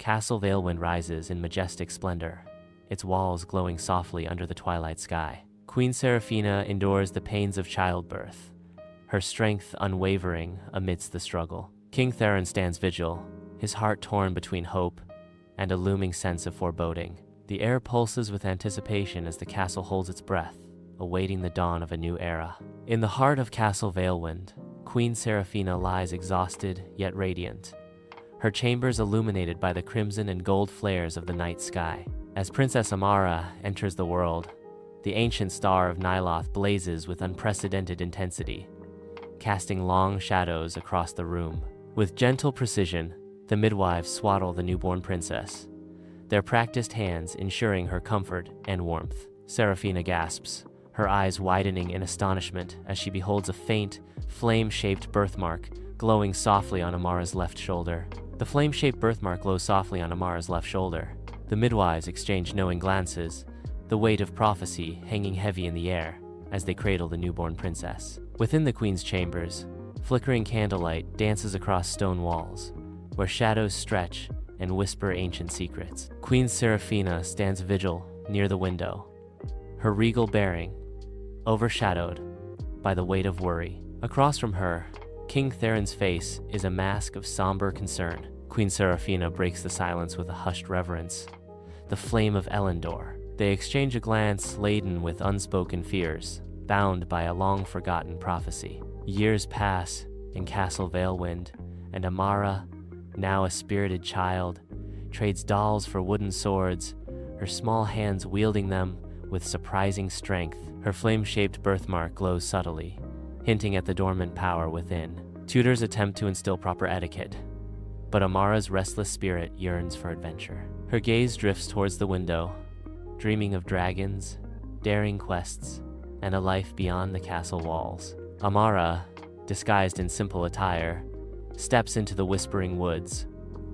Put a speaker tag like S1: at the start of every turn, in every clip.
S1: Castle Valewind rises in majestic splendor, its walls glowing softly under the twilight sky. Queen Seraphina endures the pains of childbirth, her strength unwavering amidst the struggle. King Theron stands vigil, his heart torn between hope and a looming sense of foreboding. The air pulses with anticipation as the castle holds its breath, awaiting the dawn of a new era. In the heart of Castle Valewind, Queen Seraphina lies exhausted yet radiant, her chambers illuminated by the crimson and gold flares of the night sky. As Princess Amara enters the world, the ancient star of Nyloth blazes with unprecedented intensity, casting long shadows across the room. With gentle precision, the midwives swaddle the newborn princess, their practiced hands ensuring her comfort and warmth. Seraphina gasps, her eyes widening in astonishment as she beholds a faint, flame-shaped birthmark glowing softly on Amara's left shoulder. The flame-shaped birthmark glows softly on Amara's left shoulder. The midwives exchange knowing glances, the weight of prophecy hanging heavy in the air as they cradle the newborn princess. Within the queen's chambers, flickering candlelight dances across stone walls, where shadows stretch and whisper ancient secrets. Queen Seraphina stands vigil near the window, her regal bearing overshadowed by the weight of worry. Across from her, King Theron's face is a mask of somber concern. Queen Seraphina breaks the silence with a hushed reverence. The flame of Elendor. They exchange a glance laden with unspoken fears, bound by a long-forgotten prophecy. Years pass in Castle Valewind, and Amara, now a spirited child, trades dolls for wooden swords, her small hands wielding them with surprising strength. Her flame-shaped birthmark glows subtly, hinting at the dormant power within. Tutors attempt to instill proper etiquette, but Amara's restless spirit yearns for adventure. Her gaze drifts towards the window, dreaming of dragons, daring quests, and a life beyond the castle walls. Amara, disguised in simple attire, steps into the whispering woods,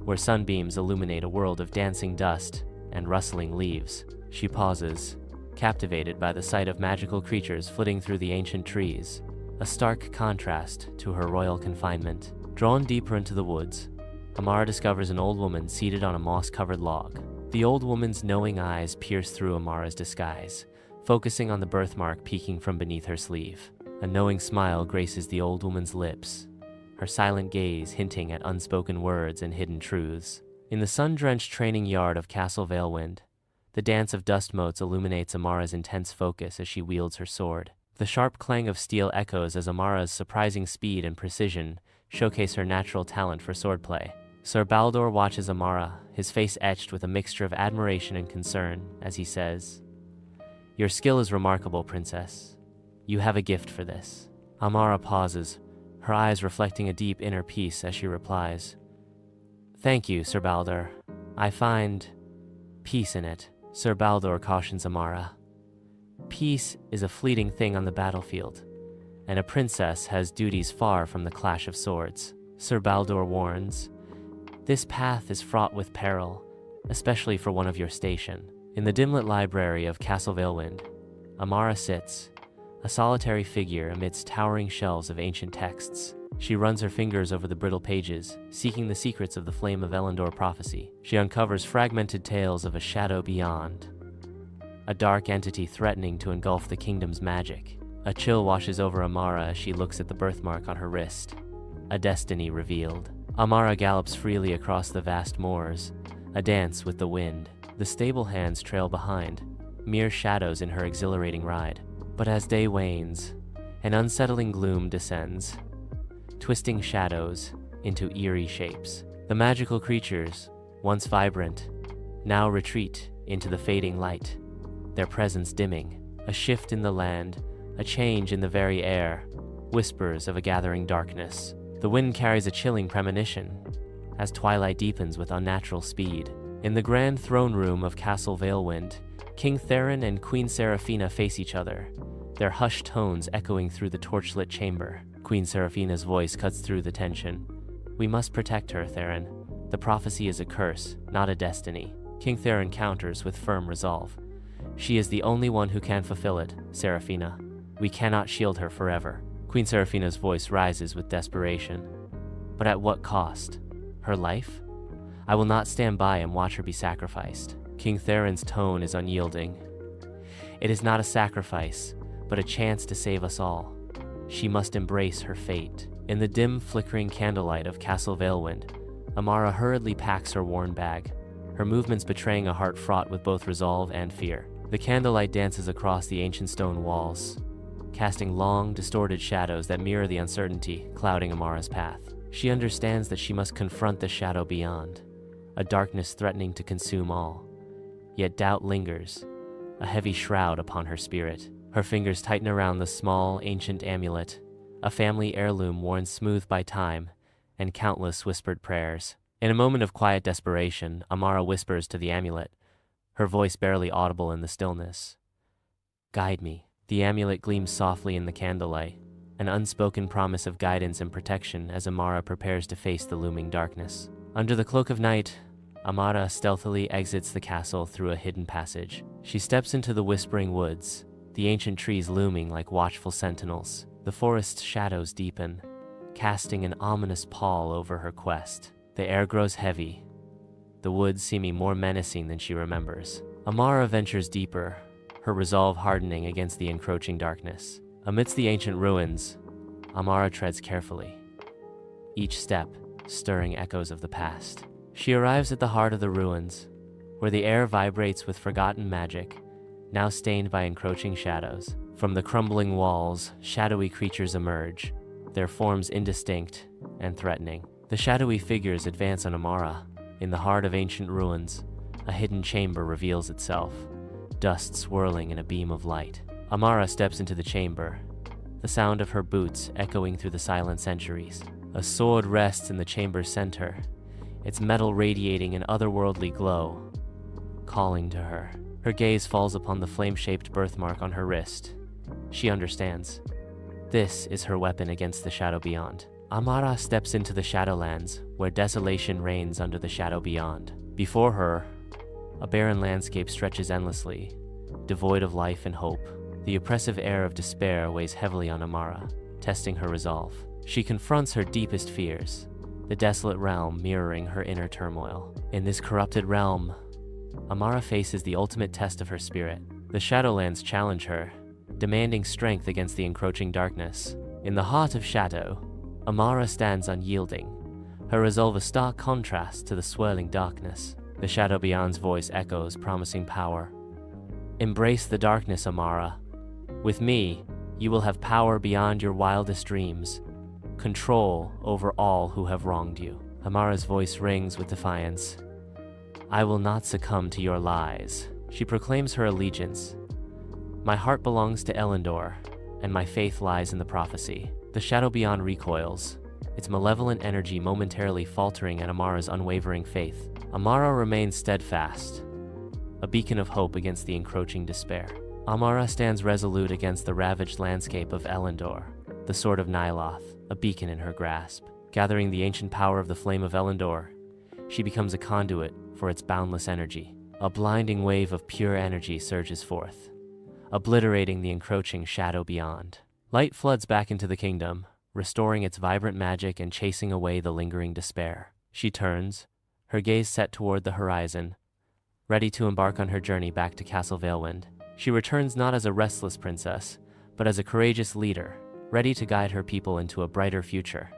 S1: where sunbeams illuminate a world of dancing dust and rustling leaves. She pauses, captivated by the sight of magical creatures flitting through the ancient trees, a stark contrast to her royal confinement. Drawn deeper into the woods, Amara discovers an old woman seated on a moss-covered log. The old woman's knowing eyes pierce through Amara's disguise, focusing on the birthmark peeking from beneath her sleeve. A knowing smile graces the old woman's lips, her silent gaze hinting at unspoken words and hidden truths. In the sun-drenched training yard of Castle Valewind, the dance of dust motes illuminates Amara's intense focus as she wields her sword. The sharp clang of steel echoes as Amara's surprising speed and precision showcase her natural talent for swordplay. Sir Baldor watches Amara, his face etched with a mixture of admiration and concern, as he says, "Your skill is remarkable, princess. You have a gift for this." Amara pauses, her eyes reflecting a deep inner peace as she replies, "Thank you, Sir Baldor. I find peace in it." Sir Baldor cautions Amara. Peace is a fleeting thing on the battlefield, and a princess has duties far from the clash of swords. Sir Baldor warns, "This path is fraught with peril, especially for one of your station." In the dim-lit library of Castle Valewind, Amara sits, a solitary figure amidst towering shelves of ancient texts. She runs her fingers over the brittle pages, seeking the secrets of the Flame of Elendor prophecy. She uncovers fragmented tales of a shadow beyond, a dark entity threatening to engulf the kingdom's magic. A chill washes over Amara as she looks at the birthmark on her wrist, a destiny revealed. Amara gallops freely across the vast moors, a dance with the wind. The stable hands trail behind, mere shadows in her exhilarating ride. But as day wanes, an unsettling gloom descends, twisting shadows into eerie shapes. The magical creatures, once vibrant, now retreat into the fading light, their presence dimming. A shift in the land, a change in the very air, whispers of a gathering darkness. The wind carries a chilling premonition as twilight deepens with unnatural speed. In the grand throne room of Castle Valewind, King Theron and Queen Seraphina face each other, their hushed tones echoing through the torchlit chamber. Queen Seraphina's voice cuts through the tension. "We must protect her, Theron. The prophecy is a curse, not a destiny." King Theron counters with firm resolve. "She is the only one who can fulfill it, Seraphina. We cannot shield her forever." Queen Seraphina's voice rises with desperation. "But at what cost? Her life?" I will not stand by and watch her be sacrificed. King Theron's tone is unyielding. It is not a sacrifice, but a chance to save us all. She must embrace her fate. In the dim, flickering candlelight of Castle Valewind, Amara hurriedly packs her worn bag, her movements betraying a heart fraught with both resolve and fear. The candlelight dances across the ancient stone walls, casting long, distorted shadows that mirror the uncertainty clouding Amara's path. She understands that she must confront the shadow beyond, a darkness threatening to consume all. Yet doubt lingers, a heavy shroud upon her spirit. Her fingers tighten around the small, ancient amulet, a family heirloom worn smooth by time and countless whispered prayers. In a moment of quiet desperation, Amara whispers to the amulet, her voice barely audible in the stillness. "Guide me." The amulet gleams softly in the candlelight, an unspoken promise of guidance and protection as Amara prepares to face the looming darkness. Under the cloak of night, Amara stealthily exits the castle through a hidden passage. She steps into the whispering woods, the ancient trees looming like watchful sentinels. The forest's shadows deepen, casting an ominous pall over her quest. The air grows heavy, the woods seeming more menacing than she remembers. Amara ventures deeper, her resolve hardening against the encroaching darkness. Amidst the ancient ruins, Amara treads carefully, each step stirring echoes of the past. She arrives at the heart of the ruins, where the air vibrates with forgotten magic, now stained by encroaching shadows. From the crumbling walls, shadowy creatures emerge, their forms indistinct and threatening. The shadowy figures advance on Amara. In the heart of ancient ruins, a hidden chamber reveals itself, dust swirling in a beam of light. Amara steps into the chamber, the sound of her boots echoing through the silent centuries. A sword rests in the chamber's center, its metal radiating an otherworldly glow, calling to her. Her gaze falls upon the flame-shaped birthmark on her wrist. She understands. This is her weapon against the shadow beyond. Amara steps into the Shadowlands, where desolation reigns under the shadow beyond. Before her, a barren landscape stretches endlessly, devoid of life and hope. The oppressive air of despair weighs heavily on Amara, testing her resolve. She confronts her deepest fears, the desolate realm mirroring her inner turmoil. In this corrupted realm, Amara faces the ultimate test of her spirit. The Shadowlands challenge her, demanding strength against the encroaching darkness. In the heart of shadow, Amara stands unyielding, her resolve a stark contrast to the swirling darkness. The shadow beyond's voice echoes, promising power. Embrace the darkness, Amara. With me, you will have power beyond your wildest dreams, control over all who have wronged you. Amara's voice rings with defiance. I will not succumb to your lies. She proclaims her allegiance. My heart belongs to Elendor, and my faith lies in the prophecy. The shadow beyond recoils, its malevolent energy momentarily faltering at Amara's unwavering faith. Amara remains steadfast, a beacon of hope against the encroaching despair. Amara stands resolute against the ravaged landscape of Elendor, the sword of Nyloth, a beacon in her grasp. Gathering the ancient power of the flame of Elendor, she becomes a conduit for its boundless energy. A blinding wave of pure energy surges forth, obliterating the encroaching shadow beyond. Light floods back into the kingdom, restoring its vibrant magic and chasing away the lingering despair. She turns, her gaze set toward the horizon, ready to embark on her journey back to Castle Valewind. She returns not as a restless princess, but as a courageous leader, ready to guide her people into a brighter future.